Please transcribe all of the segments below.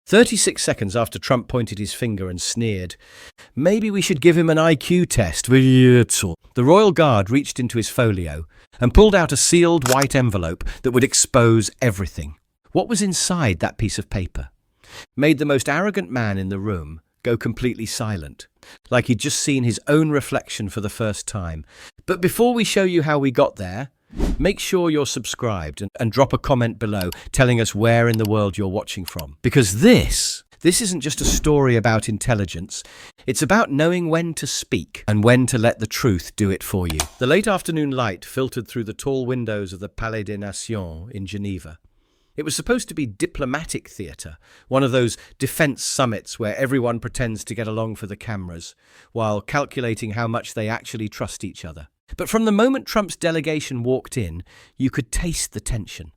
36 seconds after Trump pointed his finger and sneered, "Maybe we should give him an IQ test." The Royal Guard reached into his folio and pulled out a sealed white envelope that would expose everything. What was inside that piece of paper made the most arrogant man in the room go completely silent, like he'd just seen his own reflection for the first time. But before we show you how we got there, make sure you're subscribed and drop a comment below telling us where in the world you're watching from. Because this isn't just a story about intelligence, it's about knowing when to speak and when to let the truth do it for you. The late afternoon light filtered through the tall windows of the Palais des Nations in Geneva. It was supposed to be diplomatic theatre, one of those defence summits where everyone pretends to get along for the cameras, while calculating how much they actually trust each other. But from the moment Trump's delegation walked in, you could taste the tension.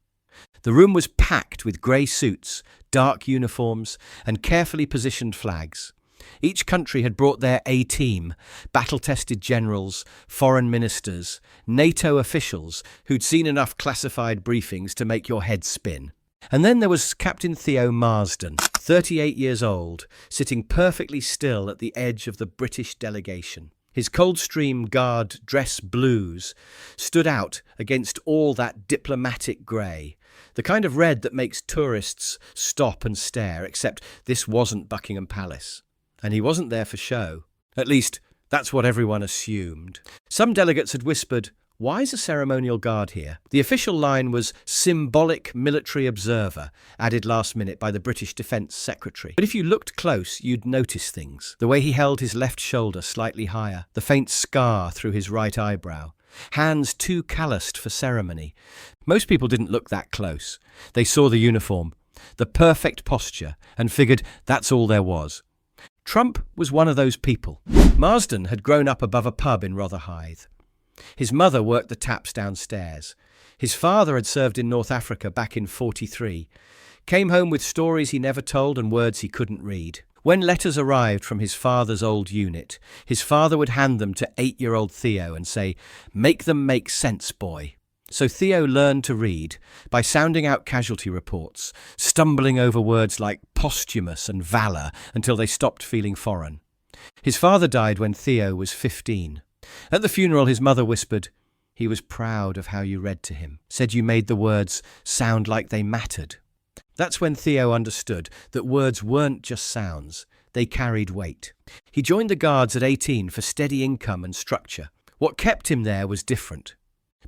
The room was packed with grey suits, dark uniforms, and carefully positioned flags. Each country had brought their A-team, battle-tested generals, foreign ministers, NATO officials who'd seen enough classified briefings to make your head spin. And then there was Captain Theo Marsden, 38 years old, sitting perfectly still at the edge of the British delegation. His Coldstream Guard dress blues stood out against all that diplomatic grey, the kind of red that makes tourists stop and stare, except this wasn't Buckingham Palace. And he wasn't there for show. At least, that's what everyone assumed. Some delegates had whispered, "Why is a ceremonial guard here?" The official line was "symbolic military observer," added last minute by the British Defence Secretary. But if you looked close, you'd notice things. The way he held his left shoulder slightly higher, the faint scar through his right eyebrow, hands too calloused for ceremony. Most people didn't look that close. They saw the uniform, the perfect posture, and figured that's all there was. Trump was one of those people. Marsden had grown up above a pub in Rotherhithe. His mother worked the taps downstairs. His father had served in North Africa back in '43. Came home with stories he never told and words he couldn't read. When letters arrived from his father's old unit, his father would hand them to 8-year-old Theo and say, "Make them make sense, boy." So Theo learned to read by sounding out casualty reports, stumbling over words like posthumous and valor until they stopped feeling foreign. His father died when Theo was 15. At the funeral, his mother whispered, "He was proud of how you read to him, said you made the words sound like they mattered." That's when Theo understood that words weren't just sounds, they carried weight. He joined the Guards at 18 for steady income and structure. What kept him there was different.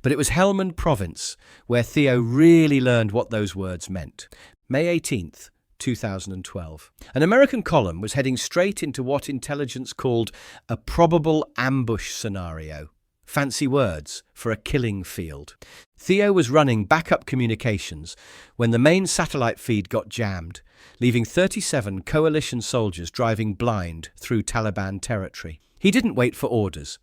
But it was Helmand Province where Theo really learned what those words meant. May 18th, 2012. An American column was heading straight into what intelligence called a probable ambush scenario. Fancy words for a killing field. Theo was running backup communications when the main satellite feed got jammed, leaving 37 coalition soldiers driving blind through Taliban territory. He didn't wait for orders.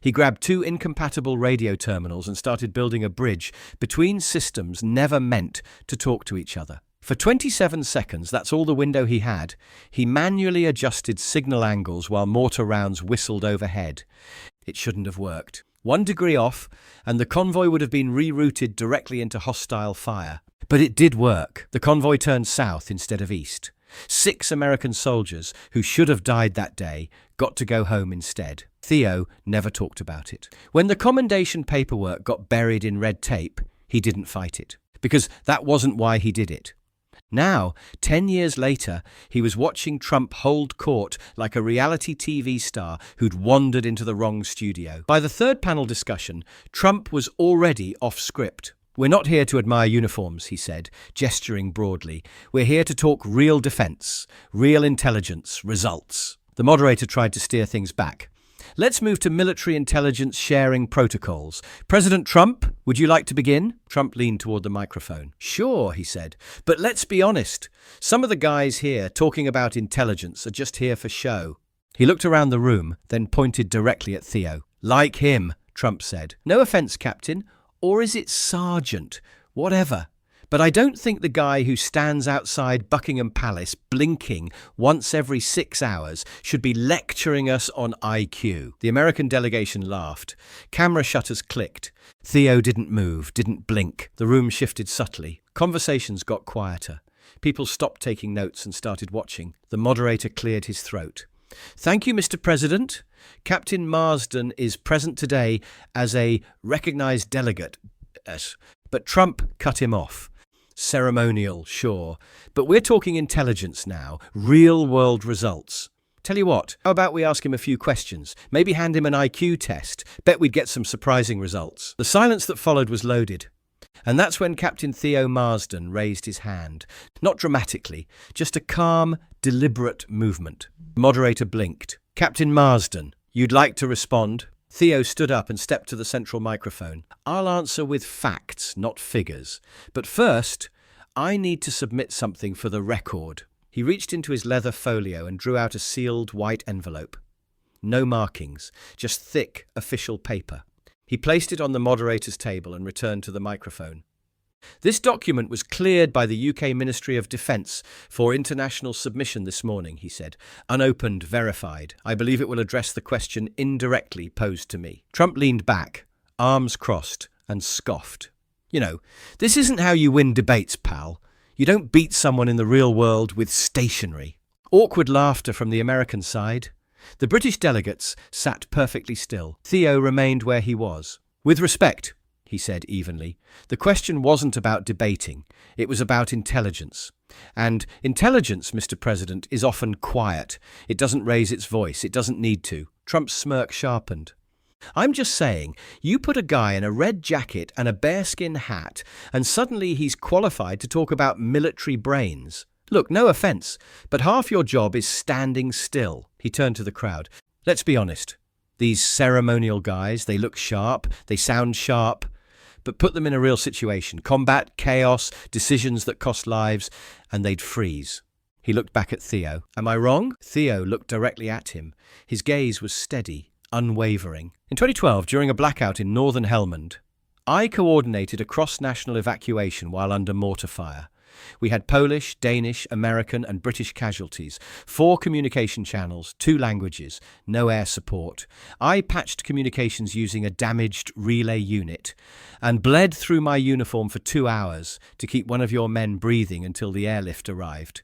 He grabbed 2 incompatible radio terminals and started building a bridge between systems never meant to talk to each other. For 27 seconds, that's all the window he had, he manually adjusted signal angles while mortar rounds whistled overhead. It shouldn't have worked. 1 degree off, and the convoy would have been rerouted directly into hostile fire. But it did work. The convoy turned south instead of east. 6 American soldiers, who should have died that day, got to go home instead. Theo never talked about it. When the commendation paperwork got buried in red tape, he didn't fight it, because that wasn't why he did it. Now, 10 years later, he was watching Trump hold court like a reality TV star who'd wandered into the wrong studio. By the third panel discussion, Trump was already off script. "We're not here to admire uniforms," he said, gesturing broadly. "We're here to talk real defense, real intelligence, results." The moderator tried to steer things back. "Let's move to military intelligence sharing protocols. President Trump, would you like to begin?" Trump leaned toward the microphone. "Sure," he said, "but let's be honest. Some of the guys here talking about intelligence are just here for show." He looked around the room, then pointed directly at Theo. "Like him," Trump said. "No offense, Captain. Or is it Sergeant? Whatever. But I don't think the guy who stands outside Buckingham Palace blinking once every 6 hours should be lecturing us on IQ." The American delegation laughed. Camera shutters clicked. Theo didn't move, didn't blink. The room shifted subtly. Conversations got quieter. People stopped taking notes and started watching. The moderator cleared his throat. "Thank you, Mr. President. Captain Marsden is present today as a recognized delegate." But Trump cut him off. "Ceremonial, sure. But we're talking intelligence now, real-world results. Tell you what, how about we ask him a few questions? Maybe hand him an IQ test. Bet we'd get some surprising results." The silence that followed was loaded. And that's when Captain Theo Marsden raised his hand. Not dramatically, just a calm, deliberate movement. The moderator blinked. "Captain Marsden, you'd like to respond?" Theo stood up and stepped to the central microphone. "I'll answer with facts, not figures. But first, I need to submit something for the record." He reached into his leather folio and drew out a sealed white envelope. No markings, just thick, official paper. He placed it on the moderator's table and returned to the microphone. "This document was cleared by the UK Ministry of Defence for international submission this morning," he said. "Unopened, verified. I believe it will address the question indirectly posed to me." Trump leaned back, arms crossed, and scoffed. "You know, this isn't how you win debates, pal. You don't beat someone in the real world with stationery." Awkward laughter from the American side. The British delegates sat perfectly still. Theo remained where he was. "With respect," he said evenly, "the question wasn't about debating. It was about intelligence. And intelligence, Mr. President, is often quiet. It doesn't raise its voice. It doesn't need to." Trump's smirk sharpened. "I'm just saying, you put a guy in a red jacket and a bearskin hat, and suddenly he's qualified to talk about military brains. Look, no offense, but half your job is standing still." He turned to the crowd. "Let's be honest. These ceremonial guys, they look sharp, they sound sharp, but put them in a real situation, combat, chaos, decisions that cost lives, and they'd freeze." He looked back at Theo. "Am I wrong?" Theo looked directly at him. His gaze was steady, unwavering. "In 2012, during a blackout in northern Helmand, I coordinated a cross-national evacuation while under mortar fire. We had Polish, Danish, American and British casualties, 4 communication channels, 2 languages, no air support. I patched communications using a damaged relay unit and bled through my uniform for 2 hours to keep one of your men breathing until the airlift arrived."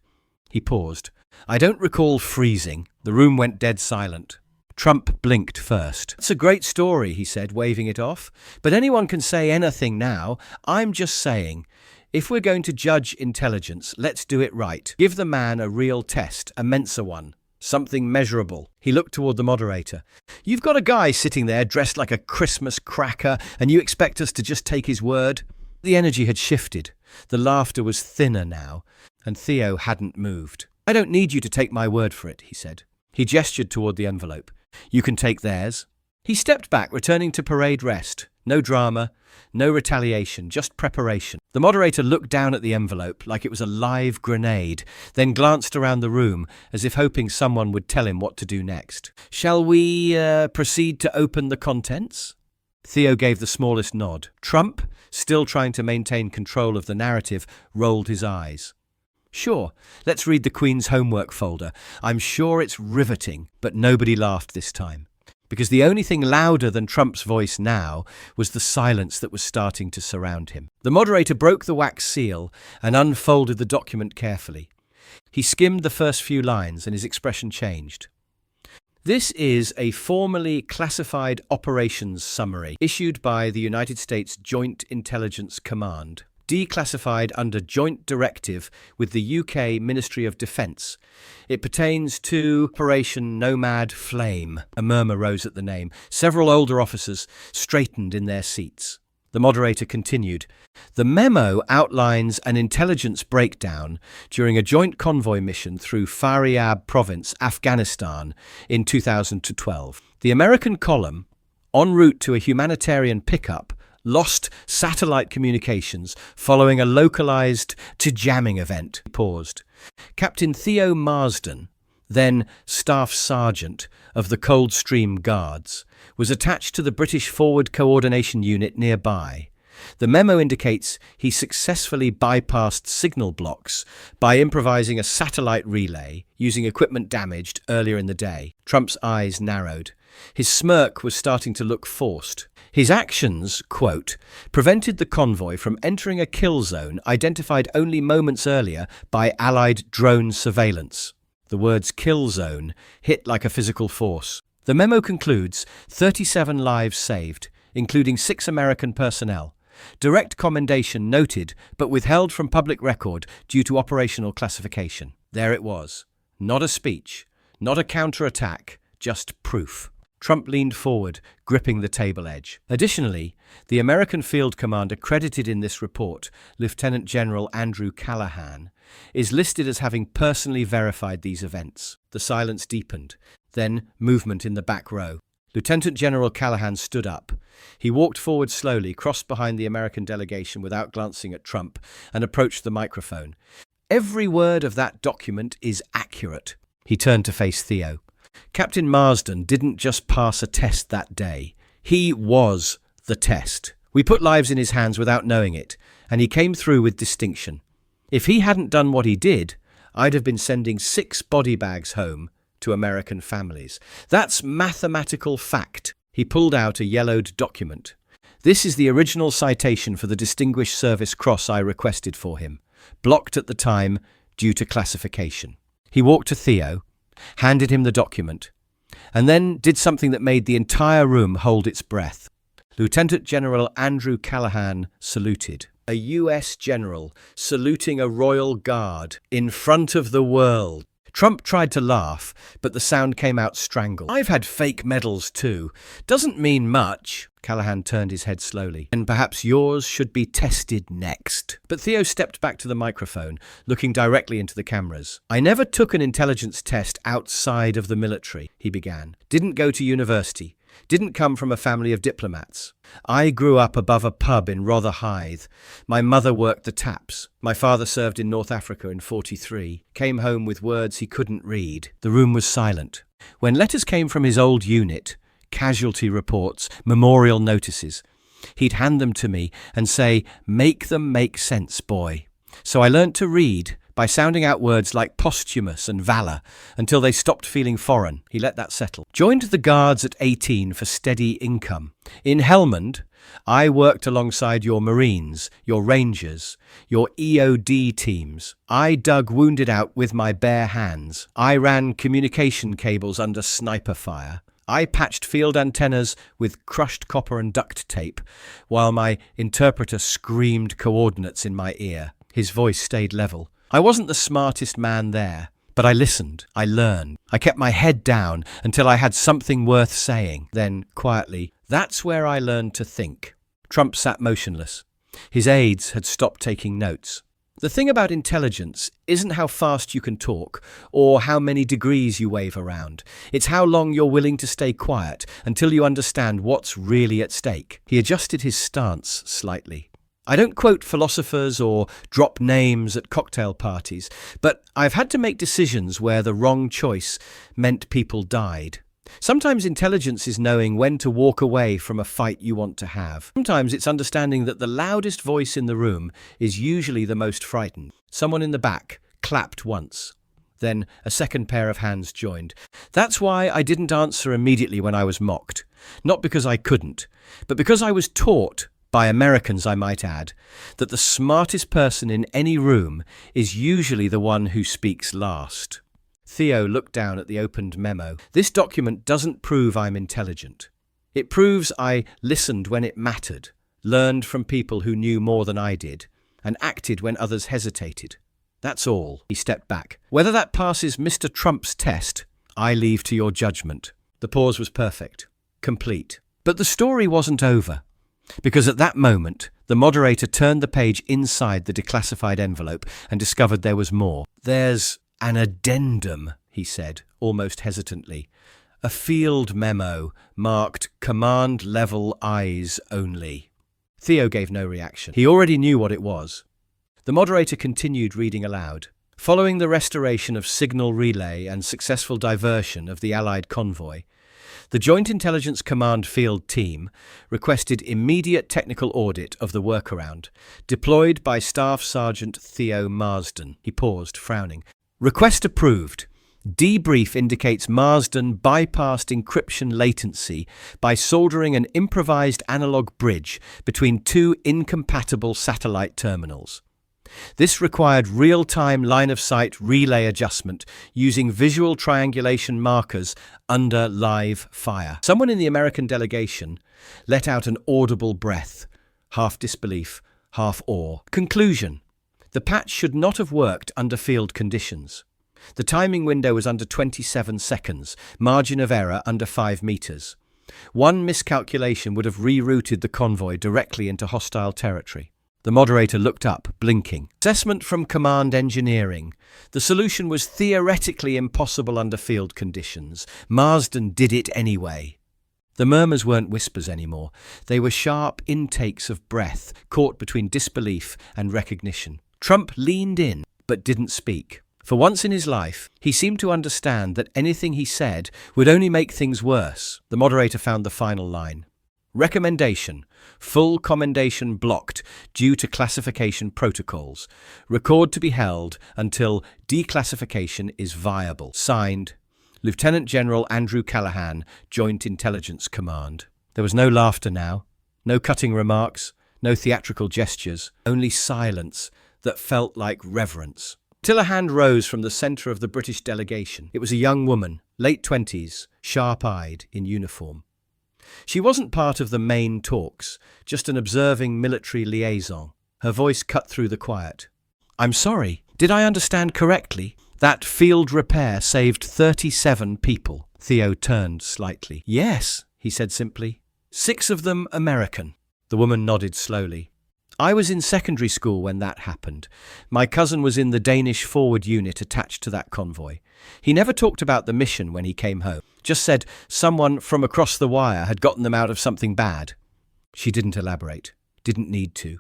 He paused. "I don't recall freezing." The room went dead silent. Trump blinked first. "It's a great story," he said, waving it off. "But anyone can say anything now. I'm just saying, if we're going to judge intelligence, let's do it right. Give the man a real test, a Mensa one, something measurable." He looked toward the moderator. "You've got a guy sitting there dressed like a Christmas cracker, and you expect us to just take his word?" The energy had shifted. The laughter was thinner now, and Theo hadn't moved. "I don't need you to take my word for it," he said. He gestured toward the envelope. "You can take theirs." He stepped back, returning to parade rest. No drama, no retaliation, just preparation. The moderator looked down at the envelope like it was a live grenade, then glanced around the room as if hoping someone would tell him what to do next. "Shall we proceed to open the contents?" Theo gave the smallest nod. Trump, still trying to maintain control of the narrative, rolled his eyes. "Sure, let's read the Queen's homework folder. I'm sure it's riveting." But nobody laughed this time, because the only thing louder than Trump's voice now was the silence that was starting to surround him. The moderator broke the wax seal and unfolded the document carefully. He skimmed the first few lines and his expression changed. "This is a formally classified operations summary issued by the United States Joint Intelligence Command, declassified under joint directive with the UK Ministry of Defence. It pertains to Operation Nomad Flame." A murmur rose at the name. Several older officers straightened in their seats. The moderator continued. "The memo outlines an intelligence breakdown during a joint convoy mission through Faryab province, Afghanistan, in 2012. The American column, en route to a humanitarian pickup, lost satellite communications following a localized jamming event." He paused. "Captain Theo Marsden, then Staff Sergeant of the Coldstream Guards, was attached to the British Forward Coordination Unit nearby. The memo indicates he successfully bypassed signal blocks by improvising a satellite relay using equipment damaged earlier in the day." Trump's eyes narrowed. His smirk was starting to look forced. His actions, quote, prevented the convoy from entering a kill zone identified only moments earlier by Allied drone surveillance. The words kill zone hit like a physical force. The memo concludes 37 lives saved, including 6 American personnel. Direct commendation noted, but withheld from public record due to operational classification. There it was. Not a speech, not a counterattack, just proof. Trump leaned forward, gripping the table edge. Additionally, the American field commander credited in this report, Lieutenant General Andrew Callahan, is listed as having personally verified these events. The silence deepened, then movement in the back row. Lieutenant General Callahan stood up. He walked forward slowly, crossed behind the American delegation without glancing at Trump, and approached the microphone. Every word of that document is accurate. He turned to face Theo. Captain Marsden didn't just pass a test that day. He was the test. We put lives in his hands without knowing it, and he came through with distinction. If he hadn't done what he did, I'd have been sending 6 body bags home to American families. That's mathematical fact. He pulled out a yellowed document. This is the original citation for the Distinguished Service Cross I requested for him, blocked at the time due to classification. He walked to Theo, handed him the document, and then did something that made the entire room hold its breath. Lieutenant General Andrew Callahan saluted. A U.S. general saluting a Royal Guard in front of the world. Trump tried to laugh, but the sound came out strangled. I've had fake medals too. Doesn't mean much. Callahan turned his head slowly. And perhaps yours should be tested next. But Theo stepped back to the microphone, looking directly into the cameras. I never took an intelligence test outside of the military, he began. Didn't go to university. Didn't come from a family of diplomats. I grew up above a pub in Rotherhithe. My mother worked the taps. My father served in North Africa in '43. Came home with words he couldn't read. The room was silent. When letters came from his old unit, casualty reports, memorial notices, he'd hand them to me and say, "Make them make sense, boy." So I learnt to read by sounding out words like posthumous and valor until they stopped feeling foreign. He let that settle. Joined the Guards at 18 for steady income. In Helmand, I worked alongside your Marines, your Rangers, your EOD teams. I dug wounded out with my bare hands. I ran communication cables under sniper fire. I patched field antennas with crushed copper and duct tape, while my interpreter screamed coordinates in my ear. His voice stayed level. I wasn't the smartest man there, but I listened, I learned. I kept my head down until I had something worth saying. Then, quietly, that's where I learned to think. Trump sat motionless. His aides had stopped taking notes. The thing about intelligence isn't how fast you can talk or how many degrees you wave around. It's how long you're willing to stay quiet until you understand what's really at stake. He adjusted his stance slightly. I don't quote philosophers or drop names at cocktail parties, but I've had to make decisions where the wrong choice meant people died. Sometimes intelligence is knowing when to walk away from a fight you want to have. Sometimes it's understanding that the loudest voice in the room is usually the most frightened. Someone in the back clapped once. Then a second pair of hands joined. That's why I didn't answer immediately when I was mocked. Not because I couldn't, but because I was taught, by Americans I might add, that the smartest person in any room is usually the one who speaks last. Theo looked down at the opened memo. This document doesn't prove I'm intelligent. It proves I listened when it mattered, learned from people who knew more than I did, and acted when others hesitated. That's all. He stepped back. Whether that passes Mr. Trump's test, I leave to your judgment. The pause was perfect, complete. But the story wasn't over. Because at that moment, the moderator turned the page inside the declassified envelope and discovered there was more. There's an addendum, he said, almost hesitantly. A field memo marked command level eyes only. Theo gave no reaction. He already knew what it was. The moderator continued reading aloud. Following the restoration of signal relay and successful diversion of the Allied convoy, the Joint Intelligence Command Field Team requested immediate technical audit of the workaround, deployed by Staff Sergeant Theo Marsden. He paused, frowning. Request approved. Debrief indicates Marsden bypassed encryption latency by soldering an improvised analog bridge between two incompatible satellite terminals. This required real-time line-of-sight relay adjustment using visual triangulation markers under live fire. Someone in the American delegation let out an audible breath, half disbelief, half awe. Conclusion: the patch should not have worked under field conditions. The timing window was under 27 seconds, margin of error under 5 meters. One miscalculation would have rerouted the convoy directly into hostile territory. The moderator looked up, blinking. Assessment from Command Engineering. The solution was theoretically impossible under field conditions. Marsden did it anyway. The murmurs weren't whispers anymore. They were sharp intakes of breath, caught between disbelief and recognition. Trump leaned in, but didn't speak. For once in his life, he seemed to understand that anything he said would only make things worse. The moderator found the final line. Recommendation: full commendation blocked due to classification protocols. Record to be held until declassification is viable. Signed, Lieutenant General Andrew Callahan, Joint Intelligence Command. There was no laughter now, no cutting remarks, no theatrical gestures, only silence that felt like reverence. Till a hand rose from the centre of the British delegation. It was a young woman, late 20s, sharp-eyed, in uniform. She wasn't part of the main talks, just an observing military liaison. Her voice cut through the quiet. "I'm sorry, did I understand correctly? That field repair saved 37 people." Theo turned slightly. "Yes," he said simply. "6 of them American." The woman nodded slowly. "I was in secondary school when that happened. My cousin was in the Danish forward unit attached to that convoy. He never talked about the mission when he came home, just said someone from across the wire had gotten them out of something bad." She didn't elaborate, didn't need to.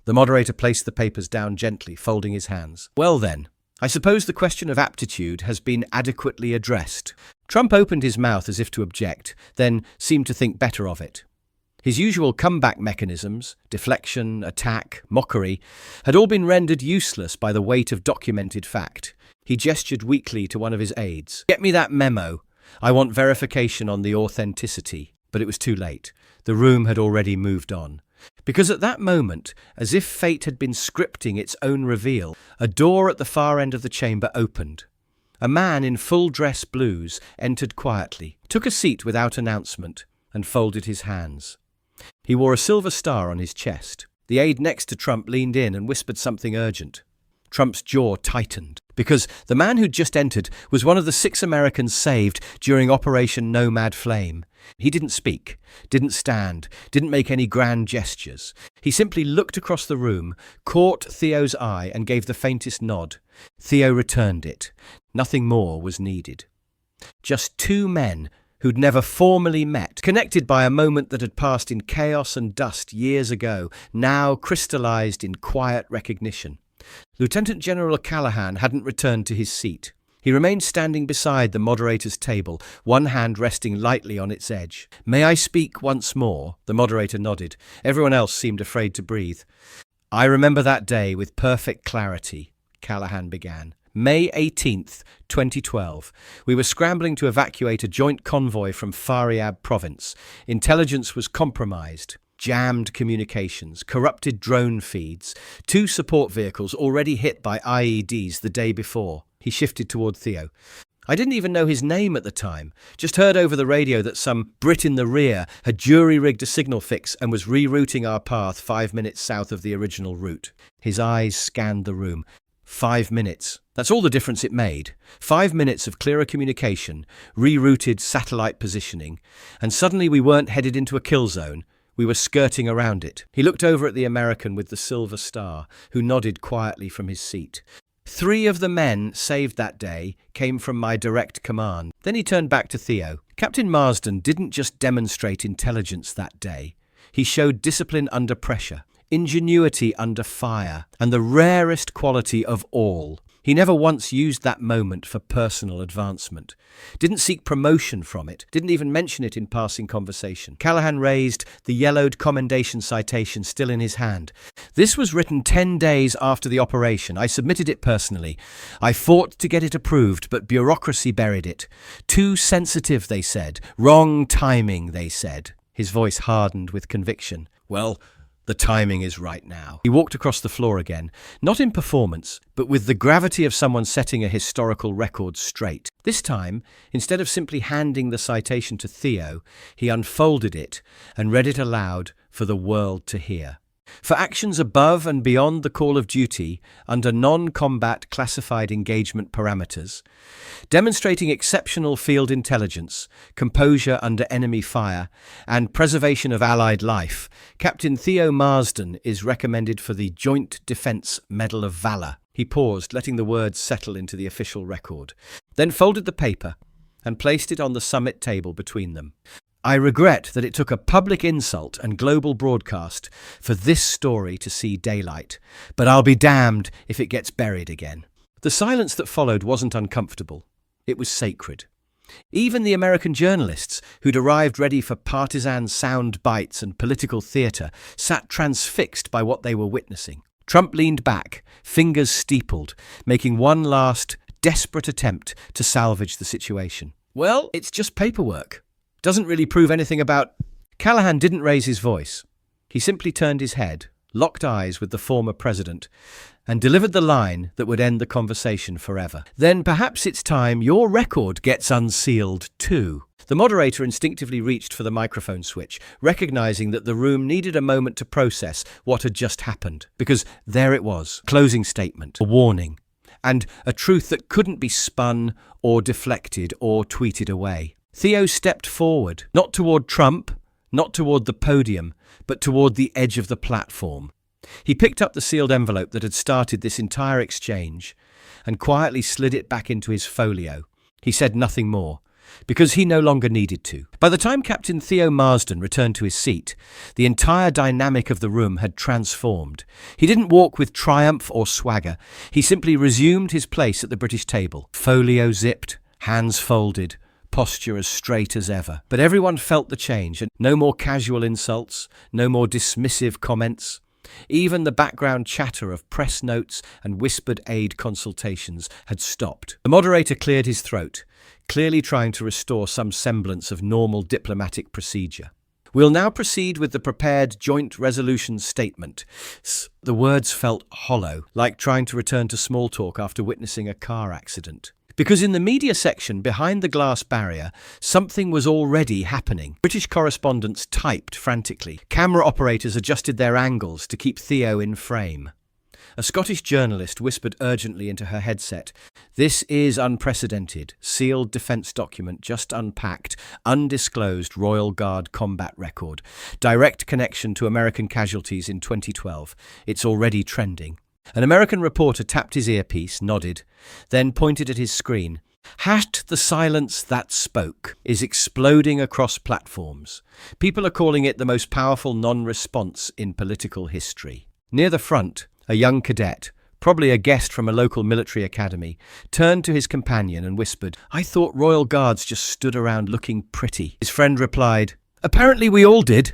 The moderator placed the papers down gently, folding his hands. "Well then, I suppose the question of aptitude has been adequately addressed." Trump opened his mouth as if to object, then seemed to think better of it. His usual comeback mechanisms, deflection, attack, mockery, had all been rendered useless by the weight of documented fact. He gestured weakly to one of his aides. "Get me that memo. I want verification on the authenticity." But it was too late. The room had already moved on. Because at that moment, as if fate had been scripting its own reveal, a door at the far end of the chamber opened. A man in full dress blues entered quietly, took a seat without announcement, and folded his hands. He wore a silver star on his chest. The aide next to Trump leaned in and whispered something urgent. Trump's jaw tightened, because the man who'd just entered was one of the 6 Americans saved during Operation Nomad Flame. He didn't speak, didn't stand, didn't make any grand gestures. He simply looked across the room, caught Theo's eye and gave the faintest nod. Theo returned it. Nothing more was needed. Just 2 men who'd never formally met, connected by a moment that had passed in chaos and dust years ago, now crystallized in quiet recognition. Lieutenant General Callahan hadn't returned to his seat. He remained standing beside the moderator's table, one hand resting lightly on its edge. "May I speak once more?" The moderator nodded. Everyone else seemed afraid to breathe. "I remember that day with perfect clarity," Callahan began. "May 18th, 2012. We were scrambling to evacuate a joint convoy from Faryab province. Intelligence was compromised. Jammed communications, corrupted drone feeds, 2 support vehicles already hit by IEDs the day before." He shifted toward Theo. "I didn't even know his name at the time. Just heard over the radio that some Brit in the rear had jury-rigged a signal fix and was rerouting our path 5 minutes south of the original route." His eyes scanned the room. 5 minutes. That's all the difference it made. 5 minutes of clearer communication, rerouted satellite positioning, and suddenly we weren't headed into a kill zone. We were skirting around it. He looked over at the American with the silver star, who nodded quietly from his seat. 3 of the men saved that day came from my direct command. Then he turned back to Theo. Captain Marsden didn't just demonstrate intelligence that day. He showed discipline under pressure, ingenuity under fire, and the rarest quality of all, He never once used that moment for personal advancement, didn't seek promotion from it, didn't even mention it in passing conversation. Callahan raised the yellowed commendation citation still in his hand. This was written 10 days after the operation. I submitted it personally. I fought to get it approved, but bureaucracy buried it. Too sensitive, they said. Wrong timing, they said. His voice hardened with conviction. Well, the timing is right now. He walked across the floor again, not in performance, but with the gravity of someone setting a historical record straight. This time, instead of simply handing the citation to Theo, he unfolded it and read it aloud for the world to hear. For actions above and beyond the call of duty under non-combat classified engagement parameters, demonstrating exceptional field intelligence, composure under enemy fire, and preservation of Allied life, Captain Theo Marsden is recommended for the Joint Defence Medal of Valor. He paused, letting the words settle into the official record, then folded the paper and placed it on the summit table between them. I regret that it took a public insult and global broadcast for this story to see daylight, but I'll be damned if it gets buried again. The silence that followed wasn't uncomfortable. It was sacred. Even the American journalists, who'd arrived ready for partisan sound bites and political theatre, sat transfixed by what they were witnessing. Trump leaned back, fingers steepled, making one last, desperate attempt to salvage the situation. Well, it's just paperwork. Doesn't really prove anything about... Callahan didn't raise his voice. He simply turned his head, locked eyes with the former president, and delivered the line that would end the conversation forever. Then perhaps it's time your record gets unsealed too. The moderator instinctively reached for the microphone switch, recognizing that the room needed a moment to process what had just happened. Because there it was, closing statement, a warning, and a truth that couldn't be spun or deflected or tweeted away. Theo stepped forward, not toward Trump, not toward the podium, but toward the edge of the platform. He picked up the sealed envelope that had started this entire exchange and quietly slid it back into his folio. He said nothing more, because he no longer needed to. By the time Captain Theo Marsden returned to his seat, the entire dynamic of the room had transformed. He didn't walk with triumph or swagger. He simply resumed his place at the British table, folio zipped, hands folded, posture as straight as ever. But everyone felt the change, and no more casual insults, no more dismissive comments. Even the background chatter of press notes and whispered aid consultations had stopped. The moderator cleared his throat, clearly trying to restore some semblance of normal diplomatic procedure. We'll now proceed with the prepared joint resolution statement. The words felt hollow, like trying to return to small talk after witnessing a car accident. Because in the media section behind the glass barrier, something was already happening. British correspondents typed frantically. Camera operators adjusted their angles to keep Theo in frame. A Scottish journalist whispered urgently into her headset, "This is unprecedented. Sealed defence document just unpacked. Undisclosed Royal Guard combat record. Direct connection to American casualties in 2012. It's already trending." An American reporter tapped his earpiece, nodded, then pointed at his screen. The silence that spoke is exploding across platforms. People are calling it the most powerful non-response in political history. Near the front, a young cadet, probably a guest from a local military academy, turned to his companion and whispered, "I thought Royal Guards just stood around looking pretty." His friend replied, "Apparently we all did."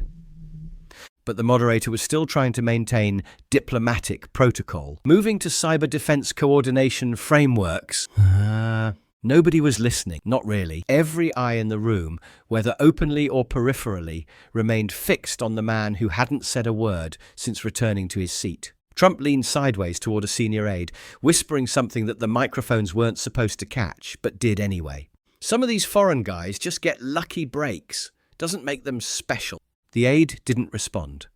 But the moderator was still trying to maintain diplomatic protocol. Moving to cyber defense coordination frameworks. Nobody was listening, not really. Every eye in the room, whether openly or peripherally, remained fixed on the man who hadn't said a word since returning to his seat. Trump leaned sideways toward a senior aide, whispering something that the microphones weren't supposed to catch, but did anyway. "Some of these foreign guys just get lucky breaks. Doesn't make them special." The aide didn't respond.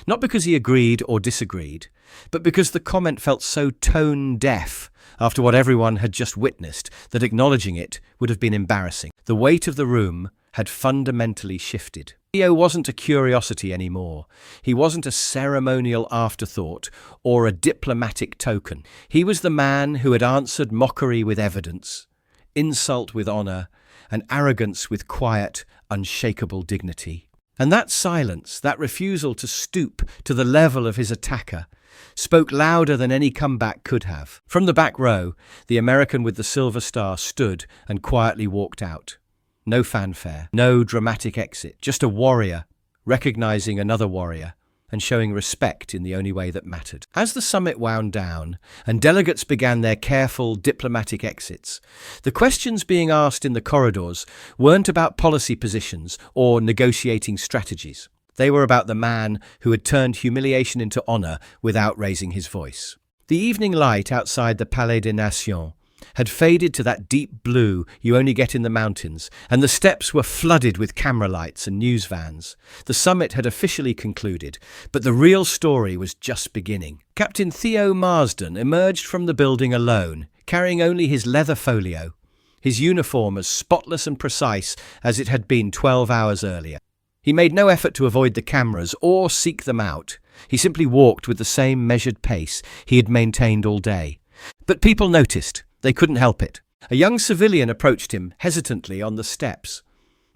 Not because he agreed or disagreed, but because the comment felt so tone-deaf after what everyone had just witnessed that acknowledging it would have been embarrassing. The weight of the room had fundamentally shifted. Theo wasn't a curiosity anymore. He wasn't a ceremonial afterthought or a diplomatic token. He was the man who had answered mockery with evidence, insult with honor, and arrogance with quiet, unshakable dignity. And that silence, that refusal to stoop to the level of his attacker, spoke louder than any comeback could have. From the back row, the American with the silver star stood and quietly walked out. No fanfare, no dramatic exit, just a warrior recognizing another warrior and showing respect in the only way that mattered. As the summit wound down and delegates began their careful diplomatic exits, the questions being asked in the corridors weren't about policy positions or negotiating strategies. They were about the man who had turned humiliation into honor without raising his voice. The evening light outside the Palais des Nations had faded to that deep blue you only get in the mountains, and the steps were flooded with camera lights and news vans. The summit had officially concluded, but the real story was just beginning. Captain Theo Marsden emerged from the building alone, carrying only his leather folio, his uniform as spotless and precise as it had been 12 hours earlier. He made no effort to avoid the cameras or seek them out. He simply walked with the same measured pace he had maintained all day. But people noticed. They couldn't help it. A young civilian approached him hesitantly on the steps,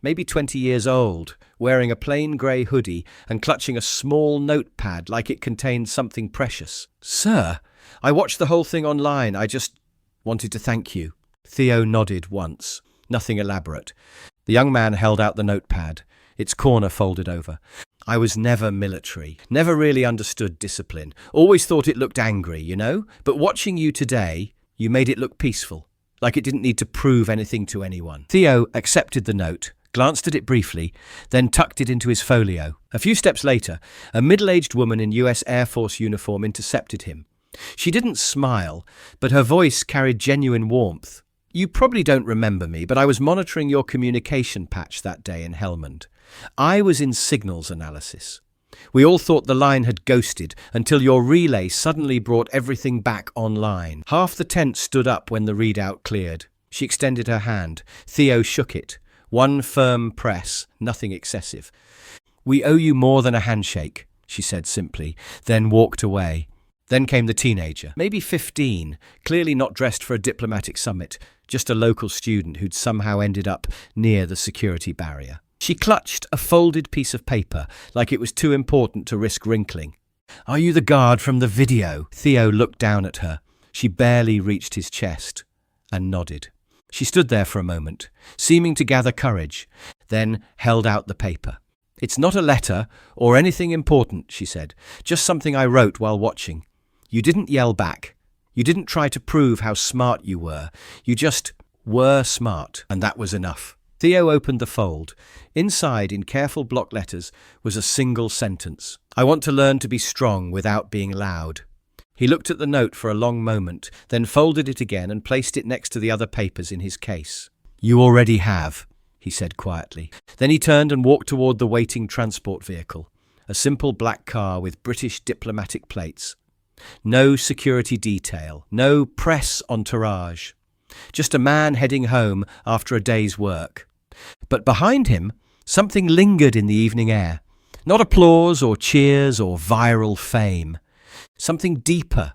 maybe 20 years old, wearing a plain grey hoodie and clutching a small notepad like it contained something precious. "Sir, I watched the whole thing online. I just wanted to thank you." Theo nodded once, nothing elaborate. The young man held out the notepad, its corner folded over. "I was never military, never really understood discipline, always thought it looked angry, you know? But watching you today, you made it look peaceful, like it didn't need to prove anything to anyone." Theo accepted the note, glanced at it briefly, then tucked it into his folio. A few steps later, a middle-aged woman in US Air Force uniform intercepted him. She didn't smile, but her voice carried genuine warmth. "You probably don't remember me, but I was monitoring your communication patch that day in Helmand. I was in signals analysis. We all thought the line had ghosted until your relay suddenly brought everything back online. Half the tent stood up when the readout cleared." She extended her hand. Theo shook it. One firm press, nothing excessive. "We owe you more than a handshake," she said simply, then walked away. Then came the teenager, maybe 15, clearly not dressed for a diplomatic summit, just a local student who'd somehow ended up near the security barrier. She clutched a folded piece of paper like it was too important to risk wrinkling. "Are you the guard from the video?" Theo looked down at her. She barely reached his chest and nodded. She stood there for a moment, seeming to gather courage, then held out the paper. "It's not a letter or anything important," she said. "Just something I wrote while watching. You didn't yell back. You didn't try to prove how smart you were. You just were smart, and that was enough." Theo opened the fold. Inside, in careful block letters, was a single sentence. "I want to learn to be strong without being loud." He looked at the note for a long moment, then folded it again and placed it next to the other papers in his case. "You already have," he said quietly. Then he turned and walked toward the waiting transport vehicle, a simple black car with British diplomatic plates. No security detail, no press entourage. Just a man heading home after a day's work. But behind him, something lingered in the evening air. Not applause or cheers or viral fame. Something deeper.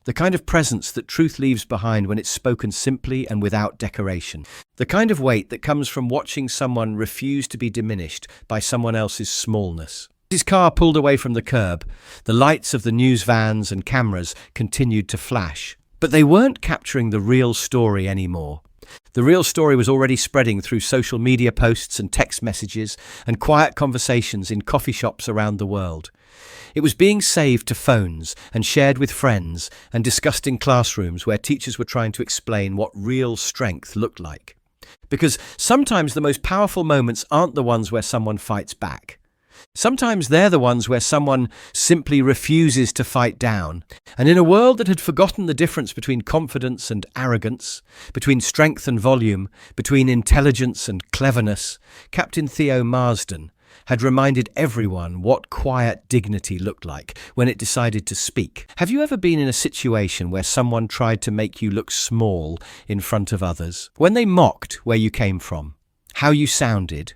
The kind of presence that truth leaves behind when it's spoken simply and without decoration. The kind of weight that comes from watching someone refuse to be diminished by someone else's smallness. His car pulled away from the curb. The lights of the news vans and cameras continued to flash. But they weren't capturing the real story anymore. The real story was already spreading through social media posts and text messages and quiet conversations in coffee shops around the world. It was being saved to phones and shared with friends and discussed in classrooms where teachers were trying to explain what real strength looked like. Because sometimes the most powerful moments aren't the ones where someone fights back. Sometimes they're the ones where someone simply refuses to fight down. And in a world that had forgotten the difference between confidence and arrogance, between strength and volume, between intelligence and cleverness, Captain Theo Marsden had reminded everyone what quiet dignity looked like when it decided to speak. Have you ever been in a situation where someone tried to make you look small in front of others? When they mocked where you came from, how you sounded,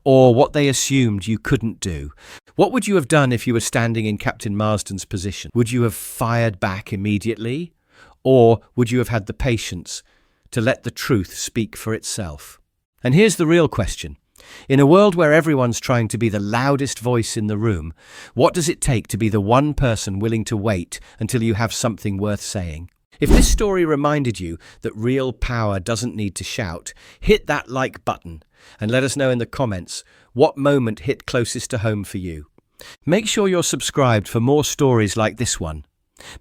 or what they assumed you couldn't do. What would you have done if you were standing in Captain Marsden's position? Would you have fired back immediately? Or would you have had the patience to let the truth speak for itself? And here's the real question. In a world where everyone's trying to be the loudest voice in the room, what does it take to be the one person willing to wait until you have something worth saying? If this story reminded you that real power doesn't need to shout, hit that like button and let us know in the comments what moment hit closest to home for you. Make sure you're subscribed for more stories like this one.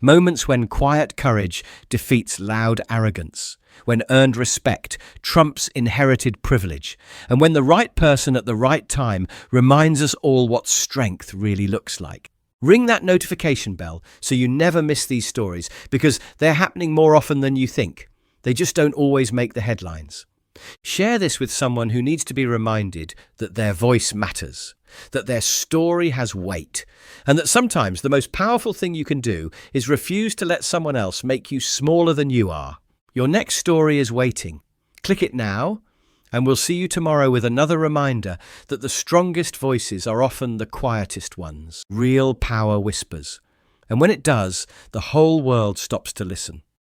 Moments when quiet courage defeats loud arrogance, when earned respect trumps inherited privilege, and when the right person at the right time reminds us all what strength really looks like. Ring that notification bell so you never miss these stories, because they're happening more often than you think. They just don't always make the headlines. Share this with someone who needs to be reminded that their voice matters, that their story has weight, and that sometimes the most powerful thing you can do is refuse to let someone else make you smaller than you are. Your next story is waiting. Click it now, and we'll see you tomorrow with another reminder that the strongest voices are often the quietest ones. Real power whispers. And when it does, the whole world stops to listen.